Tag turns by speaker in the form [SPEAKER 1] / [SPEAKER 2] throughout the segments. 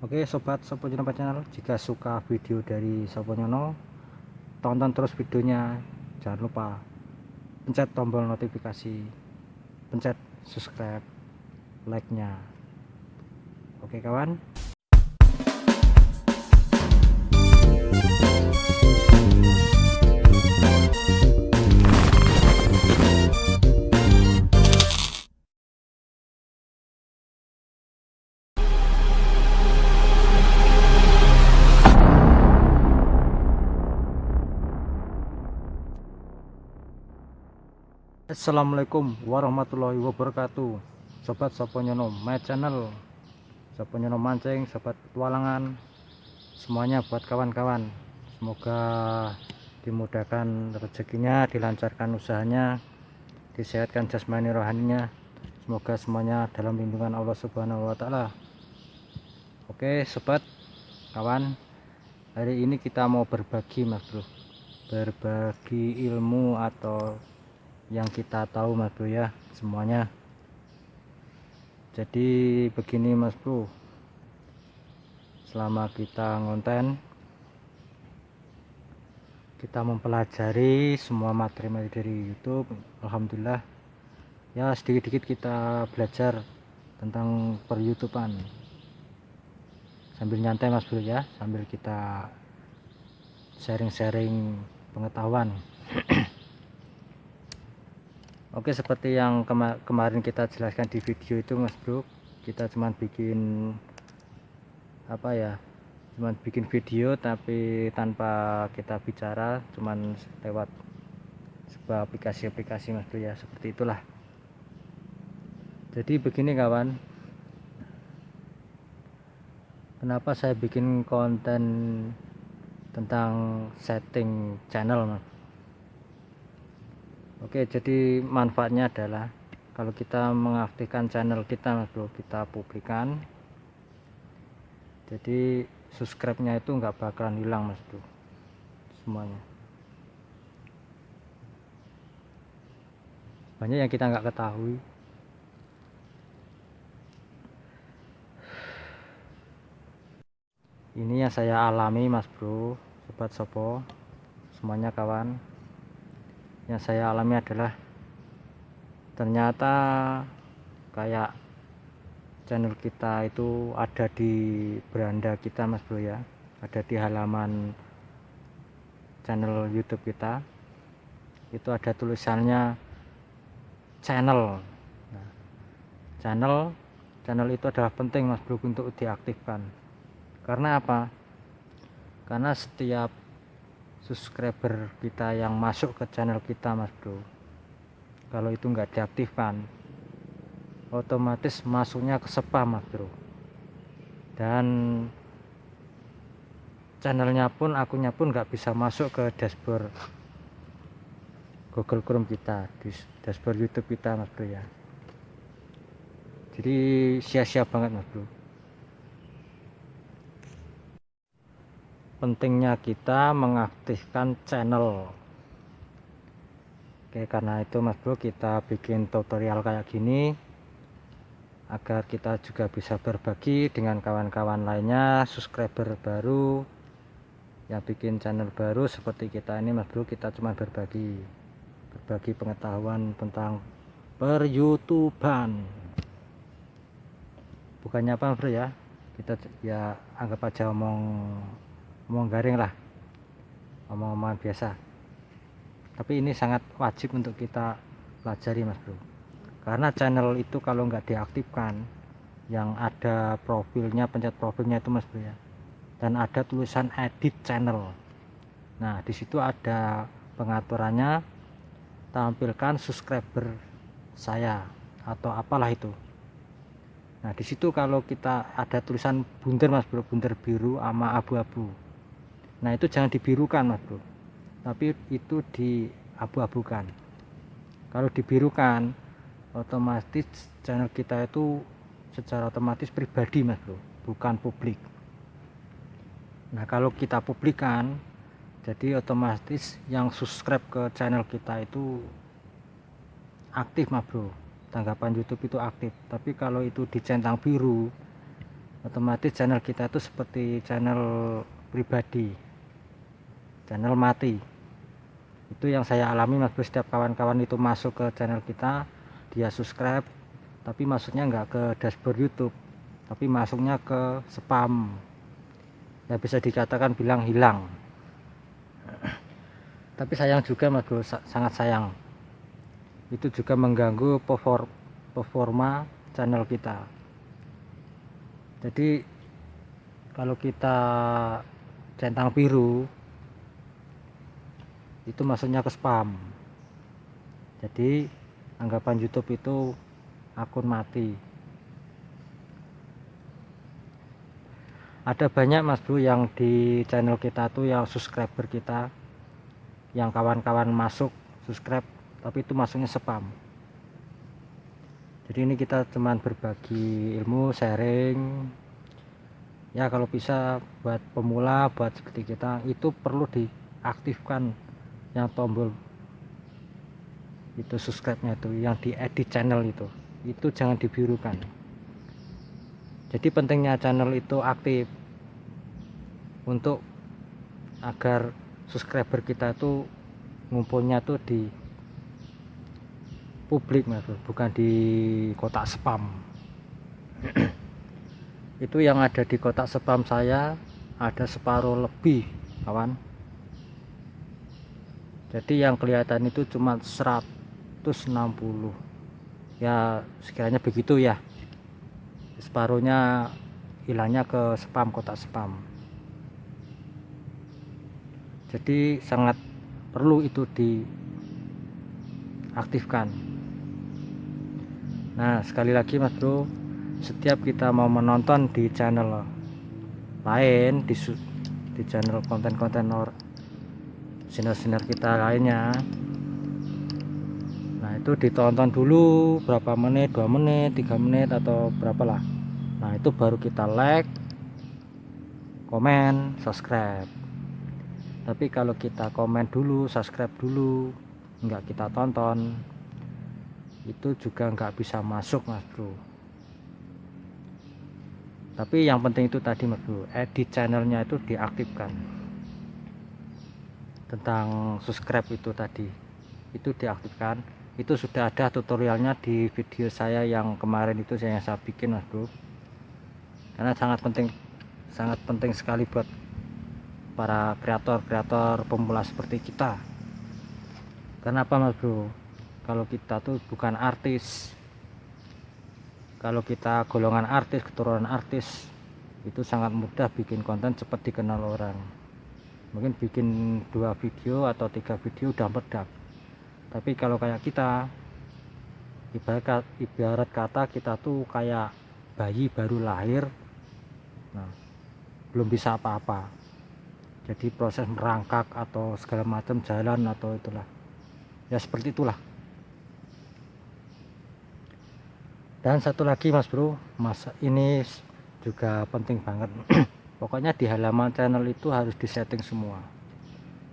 [SPEAKER 1] Oke sobat Soponyono channel, jika suka video dari Soponyono, tonton terus videonya. Jangan lupa pencet tombol notifikasi, pencet subscribe, like nya. Oke kawan. Assalamualaikum warahmatullahi wabarakatuh. Sobat Soponyono my channel, Soponyono mancing, sobat petualangan, semuanya buat kawan-kawan. Semoga dimudahkan rezekinya, dilancarkan usahanya, disehatkan jasmani rohaninya. Semoga semuanya dalam lindungan Allah Subhanahu wa Ta'ala. Oke sobat kawan, hari ini kita mau berbagi mas bro, berbagi ilmu atau yang kita tahu mas bro ya semuanya. Jadi begini mas bro, selama kita ngonten, kita mempelajari semua materi-materi dari YouTube, alhamdulillah ya, sedikit-sedikit kita belajar tentang per YouTubean sambil nyantai mas bro ya, sambil kita sharing-sharing pengetahuan. Oke, seperti yang kemarin kita jelaskan di video itu mas bro, kita cuman bikin apa ya, cuman bikin video tapi tanpa kita bicara, cuman lewat sebuah aplikasi-aplikasi mas bro ya, seperti itulah. Jadi begini kawan, kenapa saya bikin konten tentang setting channel mas. Oke, jadi manfaatnya adalah kalau kita mengaktifkan channel kita mas bro, kita publikan, jadi subscribe-nya itu nggak bakalan hilang mas bro, semuanya. Banyak yang kita nggak ketahui. Ini yang saya alami mas bro, sobat Sopo semuanya kawan. Yang saya alami adalah ternyata kayak channel kita itu ada di beranda kita mas bro ya, ada di halaman channel YouTube kita, itu ada tulisannya channel. Nah, channel itu adalah penting mas bro untuk diaktifkan. Karena apa? Karena setiap subscriber kita yang masuk ke channel kita mas bro, kalau itu nggak diaktifkan, otomatis masuknya ke spam mas bro, dan channelnya pun, akunnya pun nggak bisa masuk ke dashboard Google Chrome kita, di dashboard YouTube kita mas bro ya. Jadi sia-sia banget mas bro. Pentingnya kita mengaktifkan channel. Oke, karena itu mas bro kita bikin tutorial kayak gini agar kita juga bisa berbagi dengan kawan-kawan lainnya, subscriber baru yang bikin channel baru seperti kita ini mas bro. Kita cuma berbagi pengetahuan tentang per YouTubean, bukannya apa bro ya, kita ya anggap aja omong garing lah, omong-omongan biasa. Tapi ini sangat wajib untuk kita pelajari mas bro, karena channel itu kalau nggak diaktifkan, yang ada profilnya, pencet profilnya itu mas bro ya, dan ada tulisan edit channel. Nah disitu ada pengaturannya, tampilkan subscriber saya atau apalah itu. Nah disitu kalau kita ada tulisan bunder mas bro, bunder biru sama abu-abu, nah itu jangan dibirukan mas bro, tapi itu diabu-abukan. Kalau dibirukan, otomatis channel kita itu secara otomatis pribadi mas bro, bukan publik. Nah kalau kita publikan, jadi otomatis yang subscribe ke channel kita itu aktif mas bro, tanggapan YouTube itu aktif. Tapi kalau itu dicentang biru, otomatis channel kita itu seperti channel pribadi, channel mati. Itu yang saya alami Mas Bro. Setiap kawan-kawan itu masuk ke channel kita, dia subscribe, tapi masuknya nggak ke dashboard YouTube, tapi masuknya ke spam, ya bisa dikatakan bilang hilang. Tapi sayang juga Mas Bro, sangat sayang, itu juga mengganggu performa channel kita. Jadi kalau kita centang biru itu masuknya ke spam, jadi anggapan YouTube itu akun mati. Ada banyak Mas Bro yang di channel kita tuh yang subscriber kita, yang kawan-kawan masuk subscribe tapi itu masuknya spam. Jadi ini kita cuman berbagi ilmu, sharing ya. Kalau bisa buat pemula, buat seperti kita, itu perlu diaktifkan yang tombol itu subscribe-nya itu, yang di edit channel itu jangan dibirukan. Jadi pentingnya channel itu aktif untuk agar subscriber kita tuh ngumpulnya tuh di publik Mas, bukan di kotak spam. Itu yang ada di kotak spam saya ada separuh lebih kawan. Jadi yang kelihatan itu cuma 160 ya, sekiranya begitu ya. Separuhnya hilangnya ke spam, kotak spam. Jadi sangat perlu itu diaktifkan. Nah sekali lagi Mas Bro, setiap kita mau menonton di channel lain, di channel konten-konten sinar-sinar kita lainnya, nah itu ditonton dulu berapa menit, 2 menit, 3 menit atau berapa lah. Nah itu baru kita like, komen, subscribe. Tapi kalau kita komen dulu, subscribe dulu, nggak kita tonton, itu juga nggak bisa masuk Mas Bro. Tapi yang penting itu tadi Mas Bro, edit channelnya itu diaktifkan. Tentang subscribe itu tadi, itu diaktifkan. Itu sudah ada tutorialnya di video saya yang kemarin itu saya bikin Mas Bro. Karena sangat penting sekali buat para kreator pemula seperti kita. Kenapa Mas Bro? Kalau kita tuh bukan artis, kalau kita golongan artis, keturunan artis, itu sangat mudah bikin konten, cepat dikenal orang. Mungkin bikin 2 video atau 3 video udah meledak. Tapi kalau kayak kita, ibarat kata kita tuh kayak bayi baru lahir, nah belum bisa apa-apa, jadi proses merangkak atau segala macam jalan atau itulah ya, seperti itulah. Dan satu lagi Mas Bro, ini juga penting banget. Pokoknya di halaman channel itu harus disetting semua,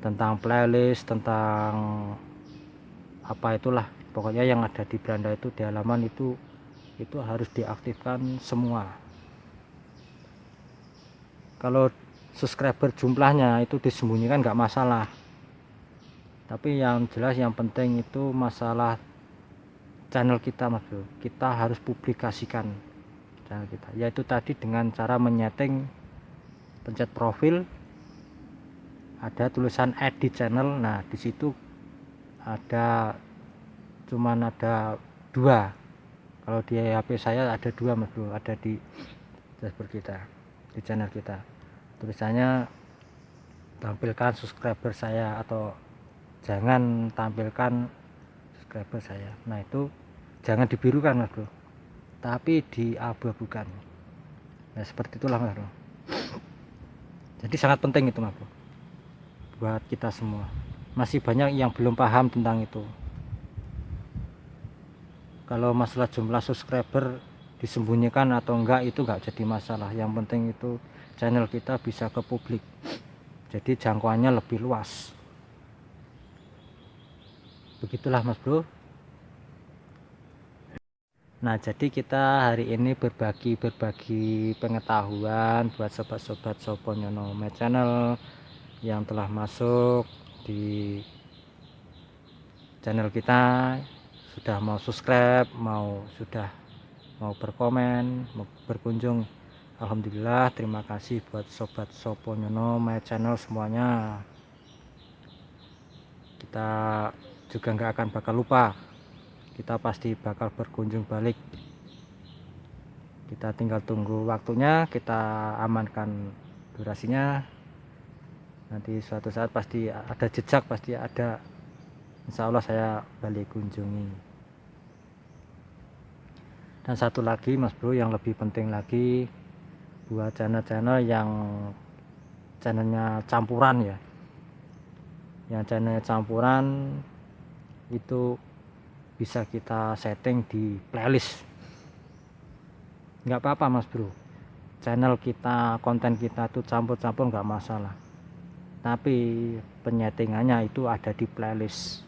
[SPEAKER 1] tentang playlist, tentang apa itulah, pokoknya yang ada di beranda itu, di halaman itu harus diaktifkan semua. Kalau subscriber jumlahnya itu disembunyikan nggak masalah, tapi yang jelas yang penting itu masalah channel kita Mas Bro. Kita harus publikasikan channel kita, yaitu tadi dengan cara menyeting, pencet profil, ada tulisan edit channel. Nah di situ cuman ada 2. Kalau di HP saya ada 2 Mas Bro, ada di dashboard kita, di channel kita, tulisannya tampilkan subscriber saya atau jangan tampilkan subscriber saya. Nah itu jangan dibirukan Mas Bro, tapi diabu-abukan. Nah seperti itulah Mas Bro. Jadi sangat penting itu Mas Bro, buat kita semua. Masih banyak yang belum paham tentang itu. Kalau masalah jumlah subscriber disembunyikan atau enggak itu enggak jadi masalah. Yang penting itu channel kita bisa ke publik, jadi jangkauannya lebih luas. Begitulah Mas Bro. Nah, jadi kita hari ini berbagi pengetahuan buat sobat-sobat Soponyono My Channel yang telah masuk di channel kita, sudah mau subscribe, sudah mau berkomen, mau berkunjung. Alhamdulillah, terima kasih buat sobat Soponyono My Channel semuanya. Kita juga nggak akan bakal lupa, kita pasti bakal berkunjung balik. Kita tinggal tunggu waktunya, kita amankan durasinya. Nanti suatu saat pasti ada jejak, pasti ada. Insya Allah saya balik kunjungi. Dan satu lagi Mas Bro, yang lebih penting lagi buat channel-channel yang channelnya campuran ya, yang channelnya campuran itu bisa kita setting di playlist. Nggak apa-apa Mas Bro, channel kita, konten kita tuh campur-campur nggak masalah, tapi penyetingannya itu ada di playlist.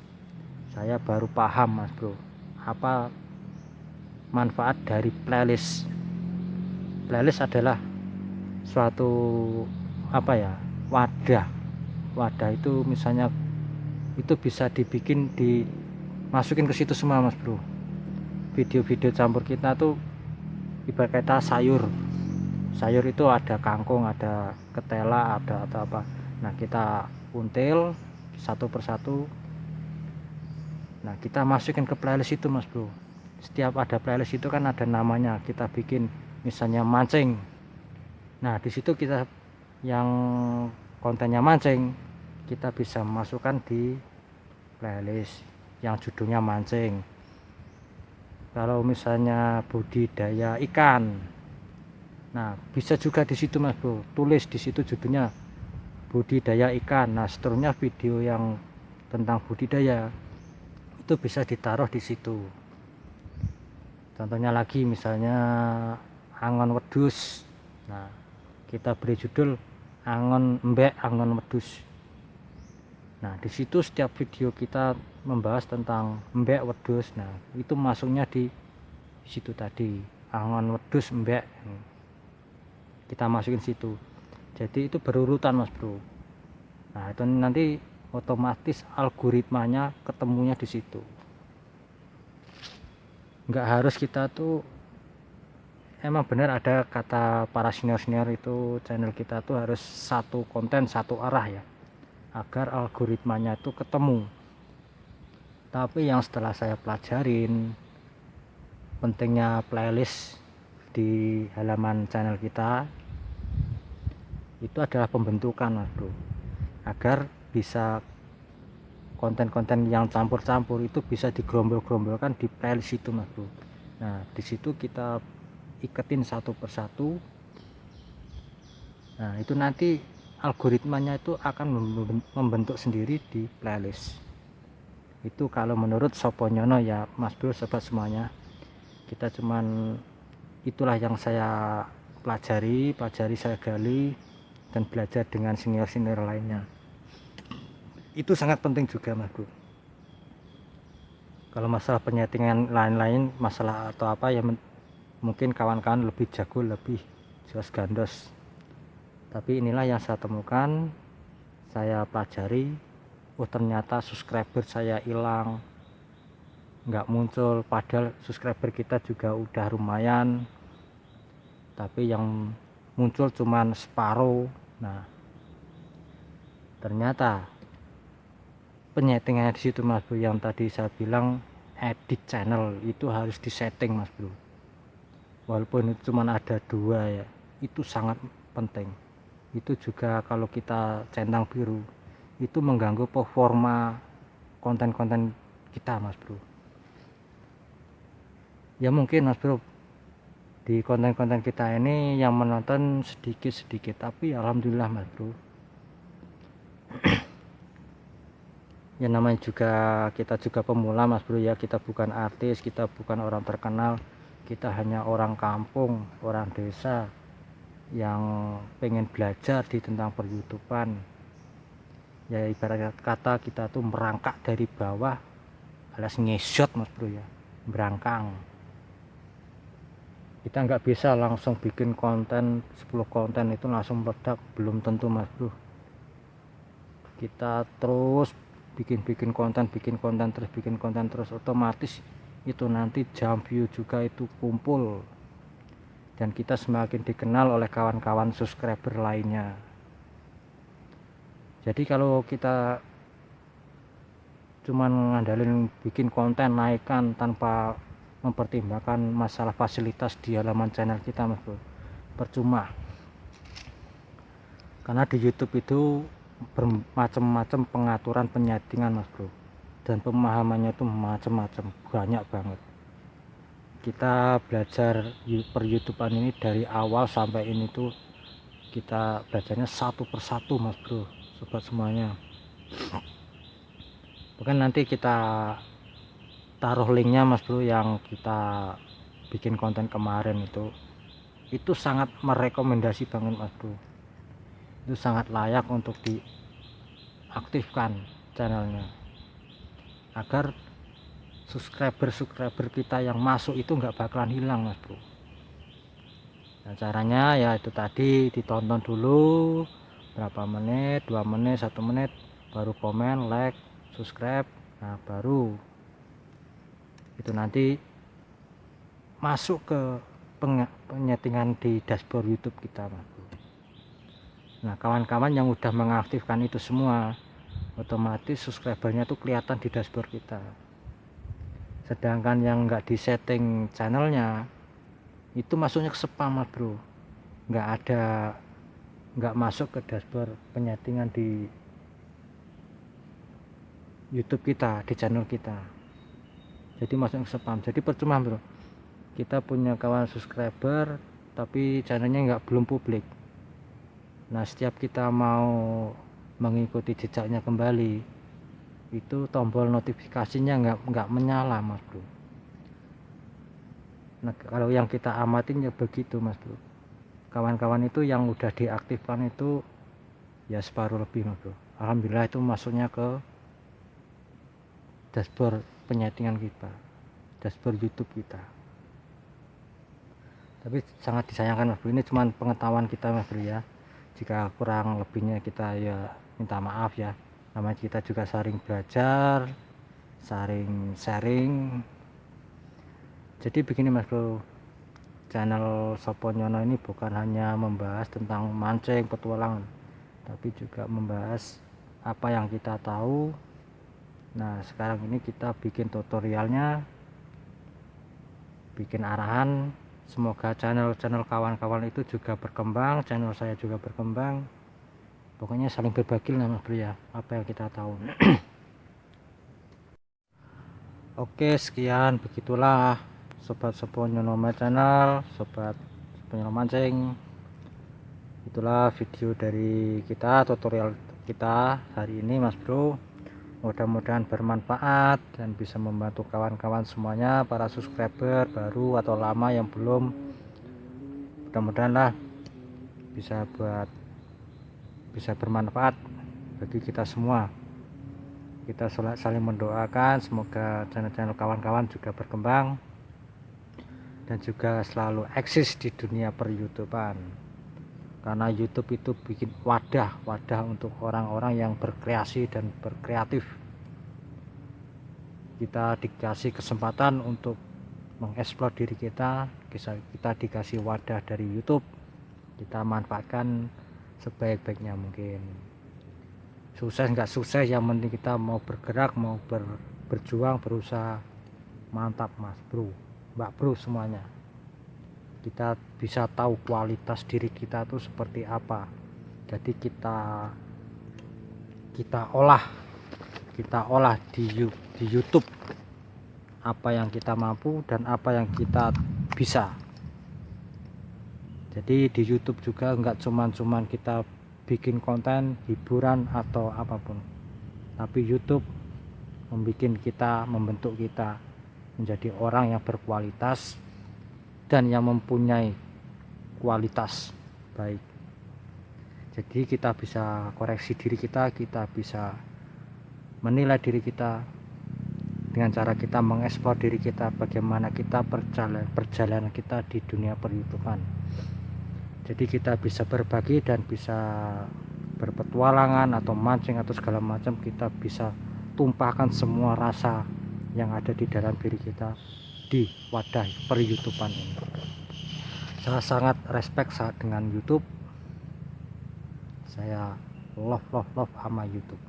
[SPEAKER 1] Saya baru paham Mas Bro, apa manfaat dari playlist. Playlist adalah suatu wadah itu, misalnya itu bisa dimasukin ke situ semua Mas Bro. Video-video campur kita tuh ibarat kata sayur itu ada kangkung, ada ketela, ada atau apa. Nah, kita until satu persatu. Nah, kita masukin ke playlist itu Mas Bro. Setiap ada playlist itu kan ada namanya, kita bikin misalnya mancing. Nah, di situ kita yang kontennya mancing kita bisa masukkan di playlist yang judulnya mancing. Kalau misalnya budidaya ikan, nah bisa juga di situ Mas Bro, tulis di situ judulnya budidaya ikan. Nah, seterusnya video yang tentang budidaya itu bisa ditaruh di situ. Contohnya lagi misalnya angon wedhus. Nah, kita beri judul angon embek, angon wedhus. Nah, di situ setiap video kita membahas tentang embek, wedhus. Nah, itu masuknya di situ tadi, angon wedhus embek. Kita masukin situ. Jadi itu berurutan Mas Bro. Nah, itu nanti otomatis algoritmanya ketemunya di situ. Nggak harus kita tuh, emang benar ada kata para senior itu, channel kita tuh harus satu konten satu arah ya, agar algoritmanya itu ketemu. Tapi yang setelah saya pelajarin pentingnya playlist di halaman channel kita itu adalah pembentukan Mas Bro, agar bisa konten-konten yang campur-campur itu bisa digerombol-gerombolkan di playlist itu Mas Bro. Nah, di situ kita iketin satu persatu. Nah, itu nanti algoritmanya itu akan membentuk sendiri di playlist. Itu kalau menurut Soponyono ya Mas Bro, sobat semuanya. Kita cuman itulah yang saya pelajari, saya gali dan belajar dengan senior-senior lainnya. Itu sangat penting juga Mas Bro. Kalau masalah penyetingan lain-lain, masalah atau apa ya, mungkin kawan-kawan lebih jago, lebih jelas gandos. Tapi inilah yang saya temukan, saya pelajari. Oh, ternyata subscriber saya hilang, nggak muncul, padahal subscriber kita juga udah lumayan, tapi yang muncul cuman separuh. Nah, ternyata penyetingannya di situ Mas Bro, yang tadi saya bilang edit channel itu harus disetting Mas Bro. Walaupun itu cuma ada 2 ya, itu sangat penting. Itu juga kalau kita centang biru itu mengganggu performa konten-konten kita Mas Bro. Ya mungkin Mas Bro, di konten-konten kita ini yang menonton sedikit-sedikit, tapi alhamdulillah Mas Bro. Ya namanya juga kita juga pemula Mas Bro ya, kita bukan artis, kita bukan orang terkenal, kita hanya orang kampung, orang desa yang pengen belajar di tentang per-YouTubean. Ya ibarat kata kita tuh merangkak dari bawah alias ngesot Mas Bro ya, berangkang. Kita nggak bisa langsung bikin konten 10 konten itu langsung meledak, belum tentu mas bro. Kita terus bikin konten terus, otomatis itu nanti jam view juga itu kumpul, dan kita semakin dikenal oleh kawan-kawan subscriber lainnya. Jadi kalau kita cuman ngandalin bikin konten naikkan tanpa mempertimbangkan masalah fasilitas di halaman channel kita mas bro, percuma. Karena di YouTube itu bermacam-macam pengaturan penyetingan mas bro, dan pemahamannya itu macam-macam, banyak banget. Kita belajar per YouTubean ini dari awal sampai ini tuh kita belajarnya satu persatu mas bro, sobat semuanya. Bahkan nanti kita taruh linknya mas bro, yang kita bikin konten kemarin itu sangat merekomendasi banget mas bro. Itu sangat layak untuk diaktifkan channelnya, agar subscriber kita yang masuk itu nggak bakalan hilang mas bro. Nah caranya ya itu tadi, ditonton dulu berapa menit, 2 menit, 1 menit, baru komen, like, subscribe. Nah baru itu nanti masuk ke penyetingan di dashboard YouTube kita mas bro. Nah kawan-kawan yang udah mengaktifkan itu semua, otomatis subscribernya tuh kelihatan di dashboard kita. Sedangkan yang nggak disetting channelnya itu masuknya ke spam mas bro, nggak masuk ke dashboard penyetingan di YouTube kita, di channel kita, jadi masuk ke spam. Jadi percuma bro, kita punya kawan subscriber tapi channelnya belum publik. Nah setiap kita mau mengikuti jejaknya kembali, itu tombol notifikasinya nggak menyala mas bro. Nah kalau yang kita amatin ya begitu mas bro. Kawan-kawan itu yang udah diaktifkan itu ya separuh lebih mas bro. Alhamdulillah itu masuknya ke dashboard penyetingan kita, dashboard YouTube kita. Tapi sangat disayangkan mas bro, ini cuma pengetahuan kita mas bro ya. Jika kurang lebihnya kita ya minta maaf ya, namanya kita juga saling belajar, saling sharing. Jadi begini mas bro, channel Soponyono ini bukan hanya membahas tentang mancing petualangan, tapi juga membahas apa yang kita tahu. Nah sekarang ini kita bikin tutorialnya, bikin arahan. Semoga channel kawan-kawan itu juga berkembang, channel saya juga berkembang. Pokoknya saling berbagi lah mas bro ya, apa yang kita tahu. Oke sekian, begitulah sobat Soponyono channel, sobat Soponyono mancing. Itulah video dari kita, tutorial kita hari ini mas bro. Mudah-mudahan bermanfaat dan bisa membantu kawan-kawan semuanya, para subscriber baru atau lama yang belum. Mudah-mudahan lah bisa bermanfaat bagi kita semua. Kita saling mendoakan semoga channel-channel kawan-kawan juga berkembang dan juga selalu eksis di dunia per YouTubean. Karena YouTube itu bikin wadah untuk orang-orang yang berkreasi dan berkreatif. Kita dikasih kesempatan untuk mengeksplor diri kita dikasih wadah dari YouTube, kita manfaatkan sebaik-baiknya mungkin. Sukses nggak sukses, yang penting kita mau bergerak, mau berjuang, berusaha. Mantap mas bro, mbak bro semuanya. Kita bisa tahu kualitas diri kita tuh seperti apa, jadi kita olah di YouTube apa yang kita mampu dan apa yang kita bisa. Jadi di YouTube juga nggak cuman kita bikin konten hiburan atau apapun, tapi YouTube membentuk kita menjadi orang yang berkualitas dan yang mempunyai kualitas baik. Jadi kita bisa koreksi diri kita bisa menilai diri kita dengan cara kita mengeksplor diri kita, bagaimana kita perjalanan kita di dunia per-YouTubean. Jadi kita bisa berbagi dan bisa berpetualangan atau mancing atau segala macam, kita bisa tumpahkan semua rasa yang ada di dalam diri kita di wadah per-YouTubean ini. Saya sangat respect saat dengan YouTube. Saya love sama YouTube.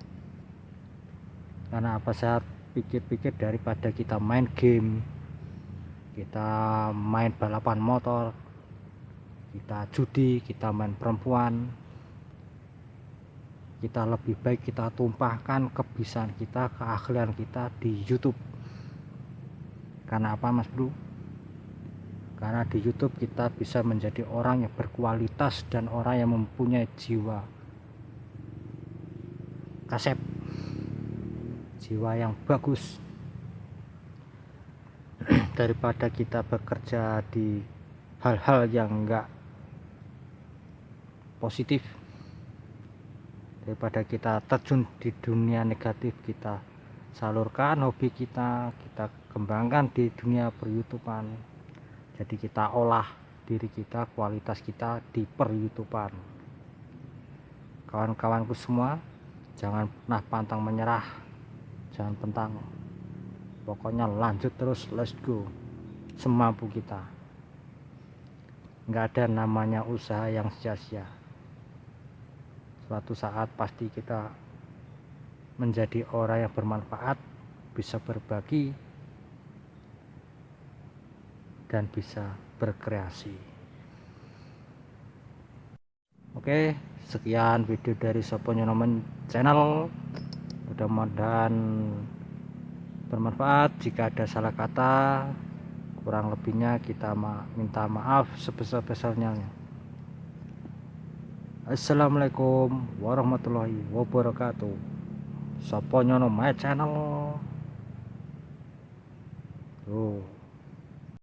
[SPEAKER 1] Karena apa, saya pikir-pikir daripada kita main game, kita main balapan motor, kita judi, kita main perempuan, kita lebih baik kita tumpahkan kebisaan kita, keahlian kita di YouTube. Karena apa Mas Bro? Karena di YouTube kita bisa menjadi orang yang berkualitas dan orang yang mempunyai jiwa kasep, jiwa yang bagus, daripada kita bekerja di hal-hal yang enggak positif, daripada kita terjun di dunia negatif. Kita salurkan hobi kita, kita kembangkan di dunia per-YouTubean. Jadi kita olah diri kita, kualitas kita di per-YouTubean. Kawan-kawanku semua, jangan pernah pantang menyerah, jangan pantang, pokoknya lanjut terus, let's go, semampu kita. Nggak ada namanya usaha yang sia-sia. Suatu saat pasti kita menjadi orang yang bermanfaat, bisa berbagi, dan bisa berkreasi. Oke, sekian video dari Soponyonomen channel. Mudah-mudahan bermanfaat. Jika ada salah kata, kurang lebihnya kita minta maaf sebesar-besarnya. Assalamualaikum warahmatullahi wabarakatuh. Soponyono my channel. Tuh.